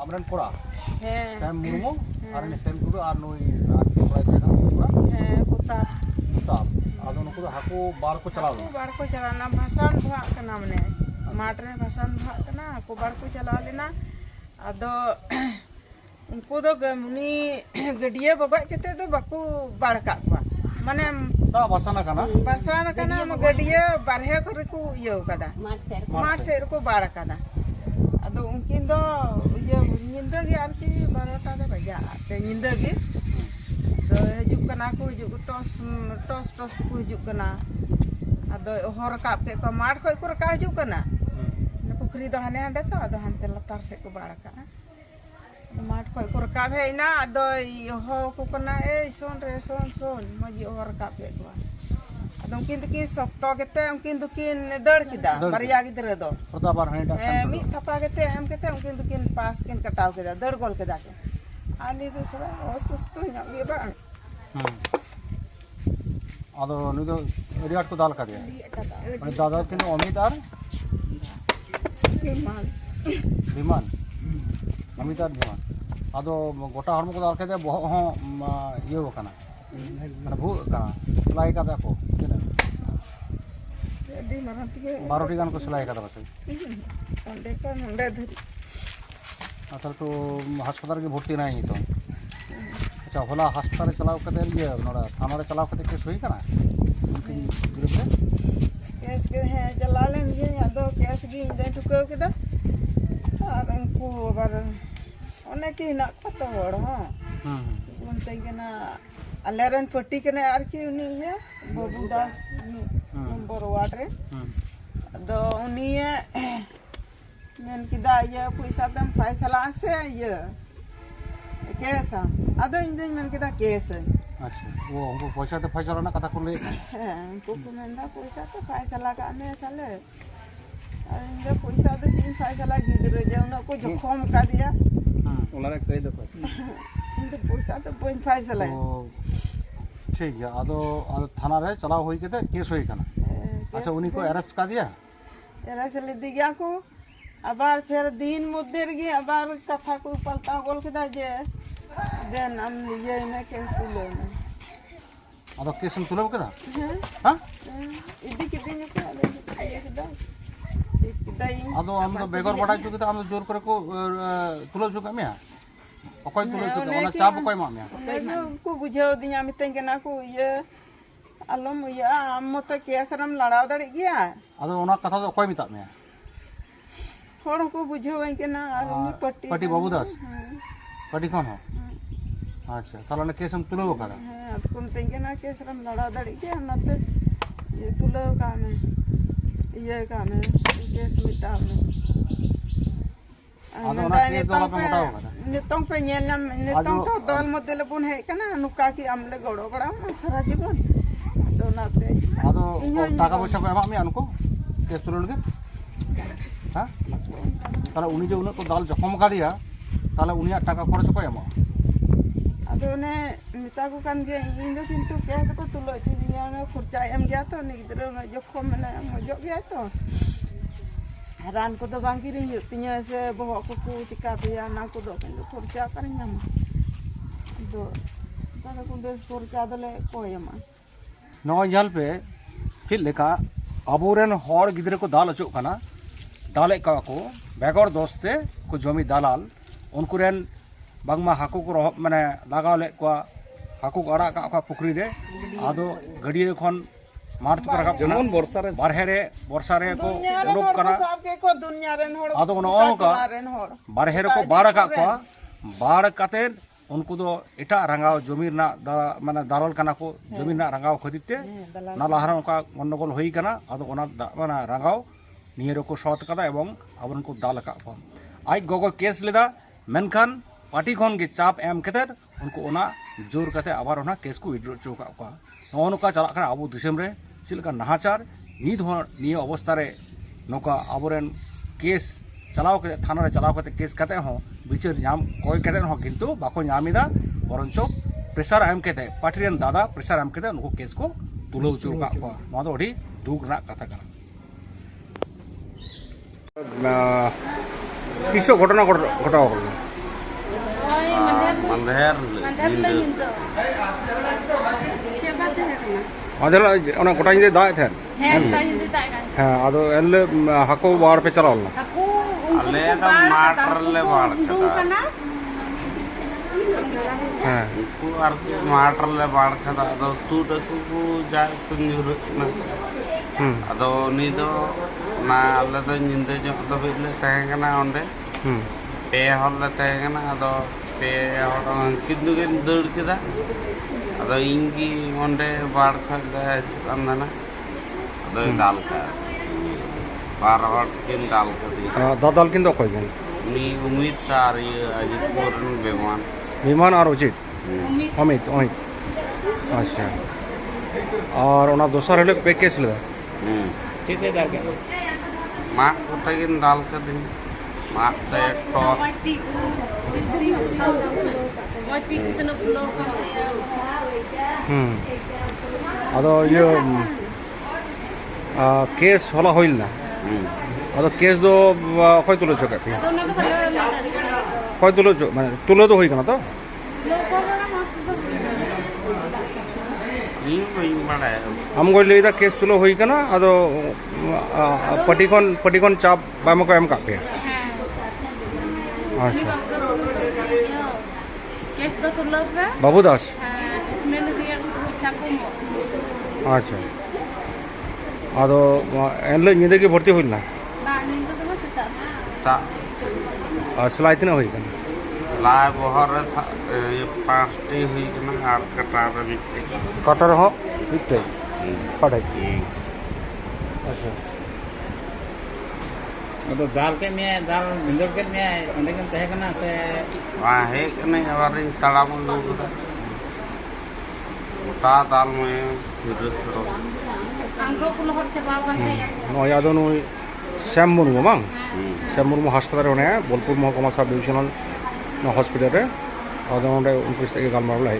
amren kora ᱦᱮᱸ Sam Murmu ar ni Sam Guru ar noi ar kora jena kora ᱦᱮᱸ ᱯᱚᱛᱟᱯ tab ado nuku haku bar ko chalao ᱦᱟᱹᱠᱩ ᱵᱟᱲ ᱠᱚ ᱪᱟᱞᱟᱣ ᱞᱮᱱᱟ ᱵᱷᱟᱥᱟᱱ ᱵᱷᱟᱜ ᱠᱟᱱᱟ ᱢᱟᱱᱮ ᱢᱟᱴᱷ ᱨᱮ ᱵᱷᱟᱥᱟᱱ ᱵᱷᱟᱜ ᱠᱟᱱᱟ ᱦᱟᱹᱠᱩ ᱵᱟᱲ ᱠᱚ ᱪᱟᱞᱟᱣ ᱞᱮᱱᱟ ᱟᱫᱚ उनको तो उनी गडिया बगज कते तो बाकू बाड़ का माने ता बसाना kana गडिया बारहे करे को इयो कदा माठ सेर को बाड़ कदा अदो उनकिन दो ये निंदा गे आरकी 12टा दे बजा ते निंदा गे तो हजुक कना को हजुक टॉस को हजुक कना अदो हर का पे को माठ को रका हजुक कना पुखरी दो हाने हांडे तो अदो हांते लतार से को बाड़ का माठ को रकाब है ना अदो हो को कना ए सोन रे सोन मजी हो रकाब पे को अदो उनकिन की सप्तो केते उनकिन दुकिन दड़ किदा बरिया गिदरे दो प्रताप बार हांडा मी थपा केते हम केते उनकिन दुकिन पास किन कटाव केदा दड़ गोल केदा के आनी तो थोड़ा सुस्तु nya ये बा ado nu do riat ko dal ka diya mane dada tin omid ar biman omid ar biman ado gota hormo ko dal ka diya boh ho iyo kana mane bhu kana selai ka ko di marati ke 12 gan ko selai ka bas onde ka onde dhuri asal to হাসপাতাল ke bhorti nai ni to अच्छा होला hospital चलाव कते ये नोड़ा थाना रे चलाव कते केस होई कना केस के है चला लेन ये यादो केस की इंदे टुको केदा और उनको बार ओने की ना पता वड़ हां उनते केना अलेरन पट्टी केने आर की उनी है बाबू दास नंबर वार्ड रे दो उनी मेन किदा ये पैसा तम फैसला से ये केस अदो इंदे मेन किदा केस अच्छा वो उनको पैसा तो फैसला ना कथा को ले हां उनको मेंदा पैसा तो फैसला का में चले और इंदे पैसा तो जिन फैसला गिदरे जे उना को जखम का दिया उनारे कह दो इंदे पैसा तो कोई फैसला ठीक है आदो थाना रे चलाव होई केते केस होई कना अच्छा उनी को अरेस्ट का दिया अरेस्ट ले दी गया को আবার ফের দিন মধ্যে গে আবার কথা কো পাল্টা বল কেদা যে দেন আমি ইয়ে না কেস তুলে না আদো কেস তুলে কেদা হ্যাঁ এদিকে দিন কে আইয়া কেদা কিদাই আদো আমরা বেগর বড়াই চুকে আমরা জোর করে কো তুলে চুকে মিয়া অকয় তুলে চুকে ওনা চাপ কয় মা মিয়া को बुझाओ दिया আমি তেঙ্গে না কো ইয়ে আলম ইয়া আম তো কেসরাম লড়াও দাড়ি গিয়া আদো ওনা কথা তো কয় মিতা মিয়া थोड़ा को बुझावे के ना और उनी पट्टी बाबू दास पट्टी कौन हो अच्छा ताला ने केस हम तुलो करा हां तुम तेंगे ना केस हम लड़ा दड़ी के ना तो ये तुलो काम है ये काम है केस मिटा में आदो ना केस दला पे मोटा होगा नितों पे नेल नितों तो दल मध्य लबुन है कना नुका की आमले गड़ो गड़ा सारा जीवन तो नाते आदो टाका पैसा को एमा मी अनको केस तुलो के हाँ ताला उनी जो उन्हें को दाल जखम का दिया ताला उनिया टाका खर्च को एमा अदो ने मिता को कान गे इंदो किंतु केस को तुलो चिनिया ने खर्चा एम गया तो निगिद्र ने जखम ने मजो गया तो रान को तो बांकी रे तिया से बहो को चिका दिया ना को दो किंतु खर्चा कर नाम दो ताला को देश खर्चा दले को एमा नो जल पे फिर लेका अबोरेन हर गिद्रे को दाल अचो कना दाले का को बेगर दोस्ते को जमी दालाल उनको रेन बांगमा हाकू को माने लगाव ले को हाकू को अड़ा का पुखरी रे आदो गडिये खन मार्च पर रखा जेमन वर्षा रे वर्षा रे को उडुक कना सबके को दुनिया रेन होड़ आदो न का बारहे रे को बाड़ का को बाड़ काते उनको दो एटा रंगाव जमीर ना माने दालाल कना को जमीर ना रंगाव खदिते ना लहरा का गंडगोल होई कना आदो ओना माने रंगाव नियरो को शॉट कदा एवं अबन को दाल का आई गोगो केस लेदा मेनखान पार्टी खन के चाप एम कते उनको ओना जोर कते आबार ओना केस को विड्रॉ चो का नोका चला कना अबो दिसम रे चिलका नाहाचार निद हो निय अवस्था रे नोका अबोरेन केस चलाव के थाना रे चलाव कते केस कते हो विचार नाम कोई कते हो किंतु बाको नामिदा बरंचो प्रेशर एम कते पार्टी रेन दादा प्रेशर एम कते उनको केस को तुलो चो का नो दो अडी दुख ना कथा कना किस घटना घटा Mandher nyinda. Siapa teh kena? ᱟᱫᱮᱞ ᱚᱱᱟ ᱜᱚᱴᱟ ᱧᱤᱫᱟᱹ ᱫᱟᱜ ᱮᱫ ᱛᱟᱦᱮᱸᱫ Tanya nyinda tak kan? ᱦᱮᱸ ᱟᱫᱚ ᱮᱱᱞᱮ ᱦᱟᱹᱠᱩ ᱵᱟᱲ ᱯᱮ ᱪᱟᱞᱟᱣ ᱞᱮᱱᱟ Aku untuk Ale da mater le bal kada. ᱦᱮᱸ Ku arti mater le bal kada ado tu da ku ja tunjur na. ᱦᱩᱸ Ado ni do na ale do nyinde jo do bile tahen kana onde. ᱦᱩᱸ Pe hol le tahen kana ado pe hol kindu gen dur kida. Ado ingi onde bal kada andana. Ado dal ka. Bar hol kin dal ka di. দাদাল কিন্তু অকয় গেল Ni umid tar ye ajit purun beman. বিমান আর Ajit Umit Amit Amit আচ্ছা আর ওনার দোসর হলে package ছিল Cite dar ke. Mak utagin dal ka din. Mak te to. mati ku. Mati ku kena flow kan ya. হুম আদো ইয়ে case হলা হইল না আদো কেস দো কয় তুলেছো কাপি Atau nak kalau কয় তুলেছো মানে তুলে তো হই কেন তো loko kana mas tu. Ni mai bada. हम कोई लेदा केस तुलो होई कना अदो पटिकन चाप बाम को एम कापे Ha. अच्छा Kes tu tulur ke? बाबू दास Menu dia bisa kumo. अच्छा अदो एनले निदे की भर्ती होइल ना Nah, ni tu masih tak sah. Ta सलाई इतना होई कना la bohor ye pasti hui kana ar kata ba bitte. Cutter हो इते पढ़ाई अच्छा तो दाल के में दाल भिंदर के में अंडे के तहे कना से Wa he kana awarin talam lu kuda. Uta dal me hidup ro. Angro pun hot cebawan ya. नो यादो नो श्याम मुर्मू मांग श्याम मुर्मू हास्पिटल होने बोलपुर महकुमा सब डिविजनल हॉस्पिटल रे अदो उनके गालमार लाई